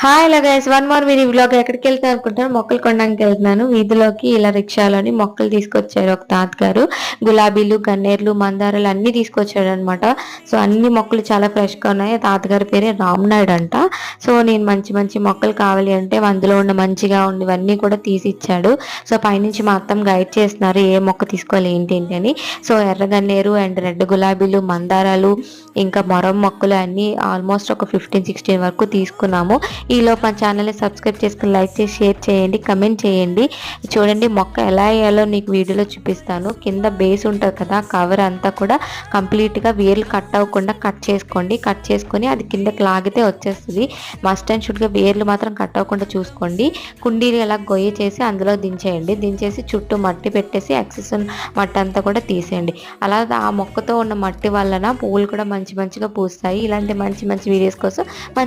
Hi hello guys, one more video vlog. ఎక్కడికి వెళ్తాను అనుకుంటాను, మొక్కలు కొనడానికి వెళ్తున్నాను. వీధిలోకి ఇలా రిక్షాలోని మొక్కలు తీసుకొచ్చారు ఒక తాతగారు. గులాబీలు, గన్నేర్లు, మందారాలు అన్ని తీసుకొచ్చాడు అనమాట. సో అన్ని మొక్కలు చాలా ఫ్రెష్ గా ఉన్నాయి. తాతగారి పేరే రామ్నాయుడు అంట. సో నేను మంచి మంచి మొక్కలు కావాలి అంటే అందులో ఉన్న మంచిగా ఉన్నవన్నీ కూడా తీసి ఇచ్చాడు. సో పైనుంచి మా అత్తమ్మ గైడ్ చేస్తున్నారు ఏ మొక్క తీసుకోవాలి ఏంటి ఏంటి అని. సో ఎర్ర గన్నేరు అండ్ రెడ్ గులాబీలు, మందారాలు, ఇంకా మొరం మొక్కలు అన్ని ఆల్మోస్ట్ ఒక 15-16 వరకు తీసుకున్నాము. ఈలోపు మా ఛానల్ని సబ్స్క్రైబ్ చేసుకుని లైక్ చేసి షేర్ చేయండి, కమెంట్ చేయండి. చూడండి మొక్క ఎలా వేయాలో నీకు వీడియోలో చూపిస్తాను. కింద బేస్ ఉంటుంది కదా, కవర్ అంతా కూడా కంప్లీట్గా వేర్లు కట్ అవ్వకుండా కట్ చేసుకోండి. కట్ చేసుకొని అది కిందకి లాగితే వచ్చేస్తుంది. మస్ట్ అండ్ షుడ్గా వేర్లు మాత్రం కట్ అవ్వకుండా చూసుకోండి. కుండీలు ఎలా గొయ్యి చేసి అందులో దించేయండి. దించేసి చుట్టూ మట్టి పెట్టేసి ఎక్సెస్ మట్టి అంతా కూడా తీసేయండి. అలా ఆ మొక్కతో ఉన్న మట్టి వలన పువ్వులు కూడా మంచిగా పూస్తాయి. ఇలాంటి మంచి మంచి వీడియోస్ కోసం మన